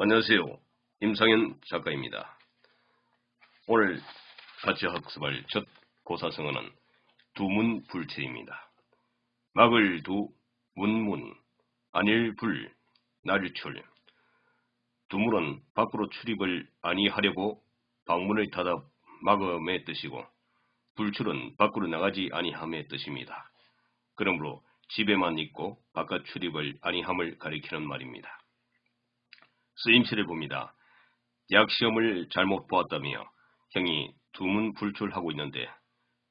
안녕하세요. 임상현 작가입니다. 오늘 같이 학습할 첫 고사성어는 두문불체입니다. 막을 두, 문문, 안일불, 날출. 두문은 밖으로 출입을 아니하려고 방문을 닫아 막음의 뜻이고, 불출은 밖으로 나가지 아니함의 뜻입니다. 그러므로 집에만 있고 바깥 출입을 아니함을 가리키는 말입니다. 쓰임새를 봅니다. 대학 시험을 잘못 보았다며 형이 두문불출하고 있는데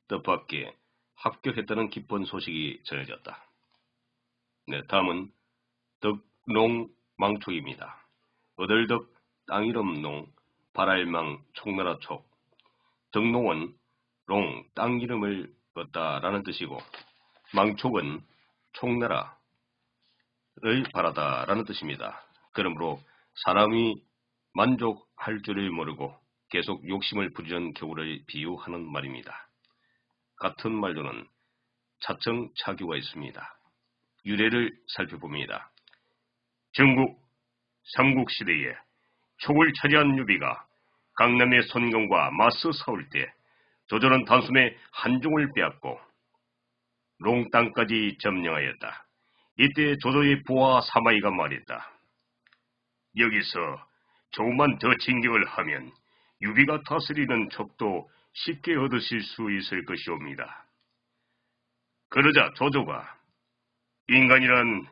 뜻밖의 합격했다는 기쁜 소식이 전해졌다. 다음은 덕농망촉입니다. 어덜덕 땅이름농 발알망 총나라촉. 덕농은 롱 땅이름을 얻다라는 뜻이고, 망촉은 총나라를 바라다라는 뜻입니다. 그러므로 사람이 만족할 줄을 모르고 계속 욕심을 부리는 경우를 비유하는 말입니다. 같은 말로는 차청차교가 있습니다. 유래를 살펴봅니다. 중국 삼국시대에 촉을 차지한 유비가 강남의 손경과 맞서 싸울 때 조조는 단숨에 한중을 빼앗고 롱땅까지 점령하였다. 이때 조조의 부하 사마이가 말했다. 여기서 조금만 더 진격을 하면 유비가 다스리는 촉도 쉽게 얻으실 수 있을 것이옵니다. 그러자 조조가 인간이란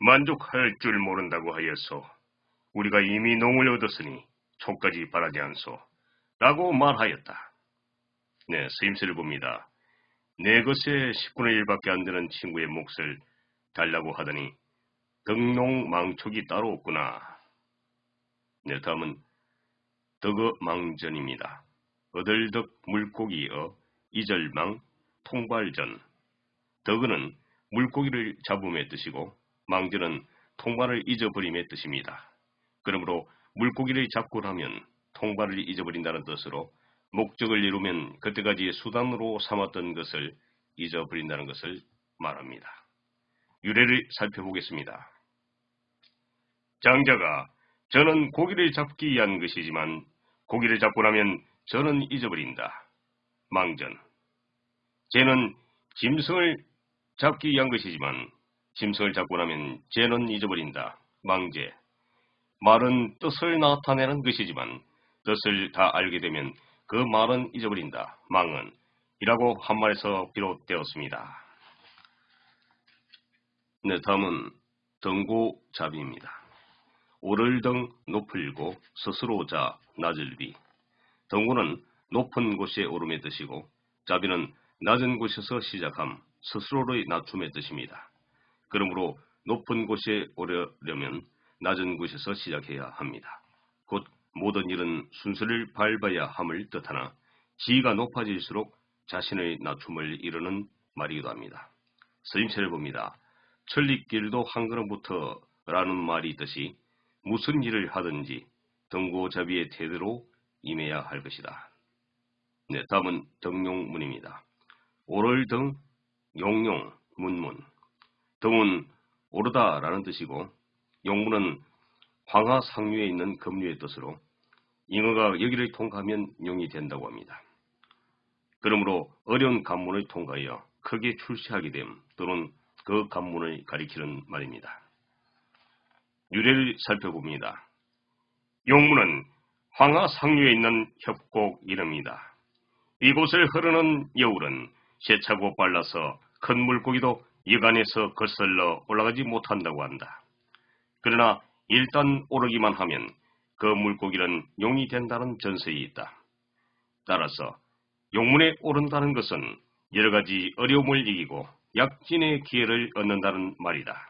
만족할 줄 모른다고 하여서 우리가 이미 농을 얻었으니 촉까지 바라지 않소 라고 말하였다. 쓰임새를 봅니다. 내 것에 10분의 1밖에 안 되는 친구의 몫을 달라고 하더니 덕농망촉이 따로 없구나. 다음은 덕어망전입니다. 어덜덕 물고기어 이절망 통발전. 덕어는 물고기를 잡음의 뜻이고, 망전은 통발을 잊어버림의 뜻입니다. 그러므로 물고기를 잡고 나면 통발을 잊어버린다는 뜻으로 목적을 이루면 그때까지 수단으로 삼았던 것을 잊어버린다는 것을 말합니다. 유래를 살펴보겠습니다. 장자가 저는 고기를 잡기 위한 것이지만 고기를 잡고 나면 저는 잊어버린다. 망전. 쟤는 짐승을 잡기 위한 것이지만 짐승을 잡고 나면 쟤는 잊어버린다. 망제. 말은 뜻을 나타내는 것이지만 뜻을 다 알게 되면 그 말은 잊어버린다. 망은. 이라고 한 말에서 비롯되었습니다. 다음은 등고잡이입니다. 오를등 높을고 스스로 자 낮을비. 등고는 높은 곳에 오름의 뜻이고, 자비는 낮은 곳에서 시작함, 스스로의 낮춤의 뜻입니다. 그러므로 높은 곳에 오르려면 낮은 곳에서 시작해야 합니다. 곧 모든 일은 순서를 밟아야 함을 뜻하나 지위가 높아질수록 자신의 낮춤을 이루는 말이기도 합니다. 쓰임새를 봅니다. 천리길도 한 걸음부터 라는 말이 있듯이 무슨 일을 하든지 등고잡이의 태도로 임해야 할 것이다. 다음은 등용문입니다. 오를등 용용 문문. 등은 오르다라는 뜻이고, 용문은 황하상류에 있는 급류의 뜻으로 잉어가 여기를 통과하면 용이 된다고 합니다. 그러므로 어려운 관문을 통과하여 크게 출세하게 됨 또는 그 관문을 가리키는 말입니다. 유래를 살펴봅니다. 용문은 황하상류에 있는 협곡 이름이다. 이곳을 흐르는 여울은 세차고 빨라서 큰 물고기도 여간에서 거슬러 올라가지 못한다고 한다. 그러나 일단 오르기만 하면 그 물고기는 용이 된다는 전설이 있다. 따라서 용문에 오른다는 것은 여러 가지 어려움을 이기고 약진의 기회를 얻는다는 말이다.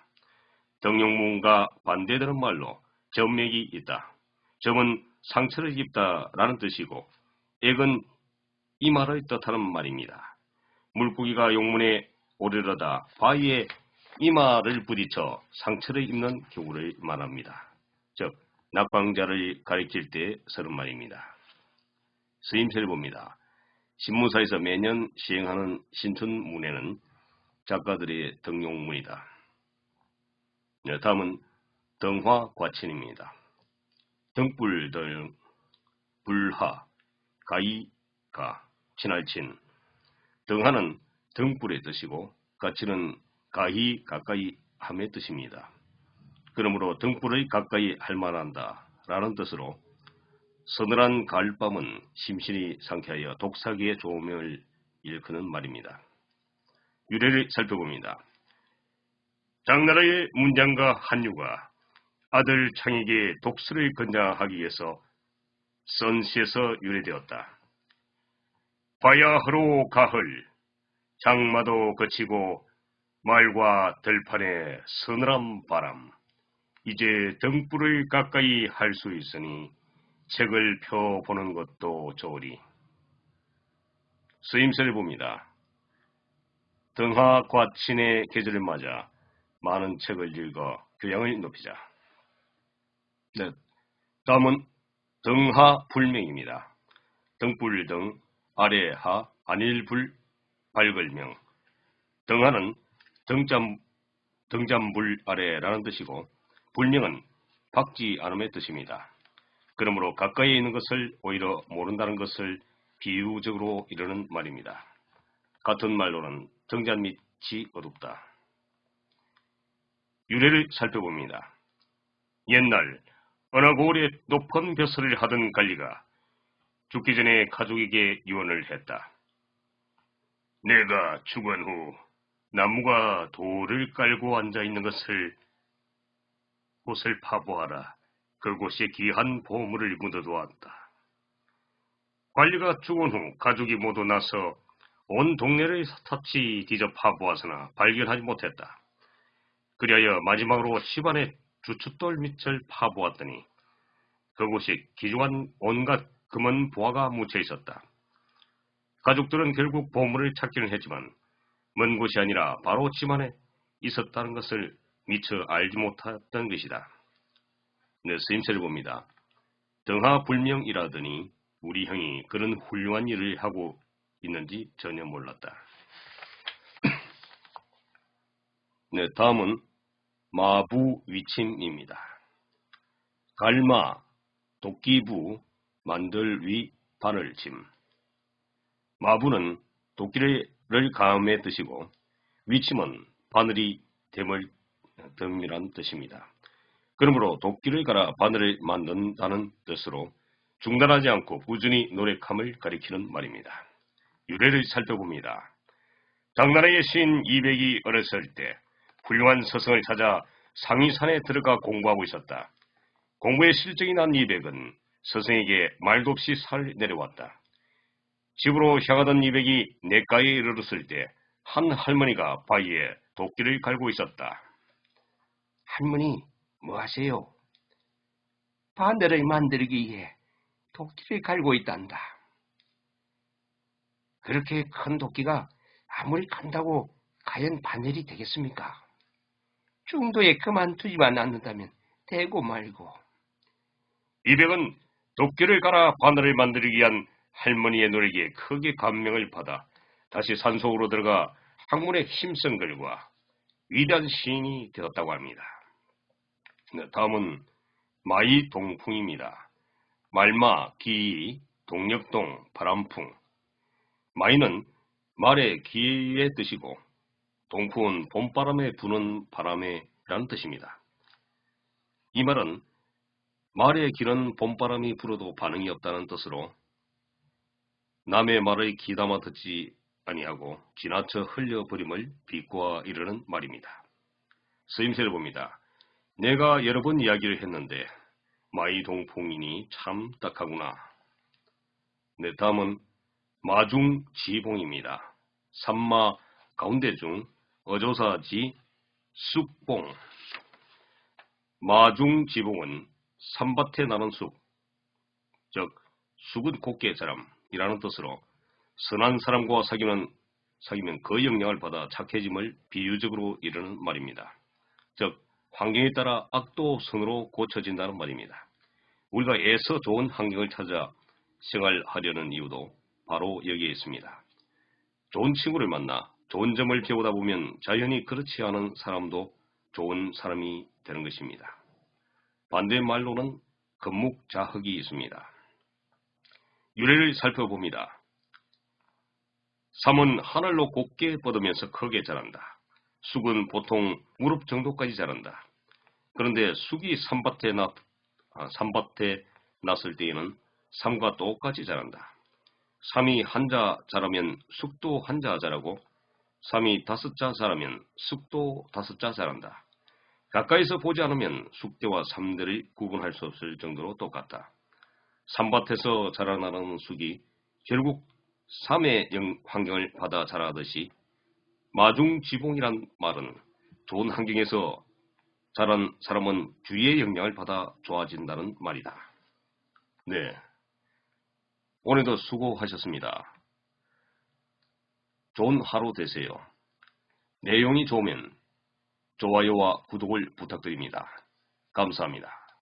등용문과 반대되는 말로 점맥이 있다. 점은 상처를 입다라는 뜻이고, 액은 이마를 뜻하는 말입니다. 물고기가 용문에 오르려다 바위에 이마를 부딪혀 상처를 입는 경우를 말합니다. 즉, 낙방자를 가리킬 때 쓰는 말입니다. 쓰임새를 봅니다. 신문사에서 매년 시행하는 신춘문예는 작가들의 등용문이다. 다음은 등화과친입니다. 등불 등 불하, 가이가, 친할친, 등하는 등불의 뜻이고 가치는 가히 가까이 함의 뜻입니다. 그러므로 등불의 가까이 할 만한다 라는 뜻으로 서늘한 가을밤은 심신이 상쾌하여 독사기의 조명을 일컫는 말입니다. 유래를 살펴봅니다. 장나라의 문장가 한유가 아들 창에게 독서를 권장하기 위해서 쓴 시에서 유래되었다. 바야흐로 가을, 장마도 거치고 말과 들판에 서늘한 바람, 이제 등불을 가까이 할 수 있으니 책을 펴보는 것도 좋으리. 쓰임새를 봅니다. 등하 과친의 계절을 맞아 많은 책을 읽어 교양을 높이자. 네, 다음은 등하 불명입니다. 등불 등 아래하 안일불 발글명. 등하는 등잔불 아래라는 뜻이고 불명은 박지 않음의 뜻입니다. 그러므로 가까이에 있는 것을 오히려 모른다는 것을 비유적으로 이르는 말입니다. 같은 말로는 등잔 밑이 어둡다. 유래를 살펴봅니다. 옛날 어느 고을에 높은 벼슬을 하던 관리가 죽기 전에 가족에게 유언을 했다. 내가 죽은 후 나무가 돌을 깔고 앉아있는 곳을 파보아라. 그곳에 귀한 보물을 묻어두었다. 관리가 죽은 후 가족이 모두 나서 온 동네를 샅샅이 뒤져 파보았으나 발견하지 못했다. 그리하여 마지막으로 집안의 주춧돌 밑을 파보았더니 그곳에 귀중한 온갖 금은 보화가 묻혀 있었다. 가족들은 결국 보물을 찾기는 했지만 먼 곳이 아니라 바로 집안에 있었다는 것을 미처 알지 못했던 것이다. 네, 쓰임새를 봅니다. 등하불명이라더니 우리 형이 그런 훌륭한 일을 하고 있는지 전혀 몰랐다. 네, 다음은 마부위침입니다. 갈마, 도끼부, 만들위, 바늘침. 마부는 도끼를 감의 뜻이고 위침은 바늘이 됨이란 뜻입니다. 그러므로 도끼를 갈아 바늘을 만든다는 뜻으로 중단하지 않고 꾸준히 노력함을 가리키는 말입니다. 유래를 살펴봅니다. 장나라의 시인 이백이 어렸을 때 훌륭한 서성을 찾아 상위산에 들어가 공부하고 있었다. 공부에 실적이 난 이백은 서성에게 말도 없이 살을 내려왔다. 집으로 향하던 이백이 냇가에 이르렀을 때 한 할머니가 바위에 도끼를 갈고 있었다. 할머니, 뭐 하세요? 바늘을 만들기 위해 도끼를 갈고 있단다. 그렇게 큰 도끼가 아무리 간다고 과연 바늘이 되겠습니까? 중도에 그만두지만 않는다면 되고 말고. 이백은 도끼를 갈아 바늘을 만들기 위한 할머니의 노력에 크게 감명을 받아 다시 산속으로 들어가 학문의 힘쓴 글과 위대한 시인이 되었다고 합니다. 다음은 마이동풍입니다. 말마, 기이, 동력동, 바람풍. 마이는 말의 기의 뜻이고 동풍은 봄바람에 부는 바람이라는 뜻입니다. 이 말은 말의 길은 봄바람이 불어도 반응이 없다는 뜻으로 남의 말을 귀담아 듣지 아니하고 지나쳐 흘려버림을 비꼬아 이르는 말입니다. 쓰임새를 봅니다. 내가 여러 번 이야기를 했는데 마이동풍이니 참 딱하구나. 네, 다음은 마중지봉입니다. 산마 가운데 중 어조사지 쑥봉. 마중지봉은 산밭에 나는 쑥, 즉 쑥은 곱게 자람이라는 뜻으로 선한 사람과 사귀면 그 영향을 받아 착해짐을 비유적으로 이르는 말입니다. 즉 환경에 따라 악도 선으로 고쳐진다는 말입니다. 우리가 애써 좋은 환경을 찾아 생활하려는 이유도 바로 여기에 있습니다. 좋은 친구를 만나 좋은 점을 배우다 보면 자연히 그렇지 않은 사람도 좋은 사람이 되는 것입니다. 반대말로는 금묵자흙이 있습니다. 유래를 살펴봅니다. 삼은 하늘로 곱게 뻗으면서 크게 자란다. 쑥은 보통 무릎 정도까지 자란다. 그런데 쑥이 삼밭에 났을 때에는 삼과 똑같이 자란다. 삼이 한자 자라면 쑥도 한자 자라고, 삼이 5자 자라면 쑥도 5자 자란다. 가까이서 보지 않으면 쑥대와 삼대를 구분할 수 없을 정도로 똑같다. 삼밭에서 자라나는 쑥이 결국 삼의 환경을 받아 자라듯이 마중지봉이란 말은 좋은 환경에서 자란 사람은 주위의 영향을 받아 좋아진다는 말이다. 네, 오늘도 수고하셨습니다. 좋은 하루 되세요. 내용이 좋으면 좋아요와 구독을 부탁드립니다. 감사합니다.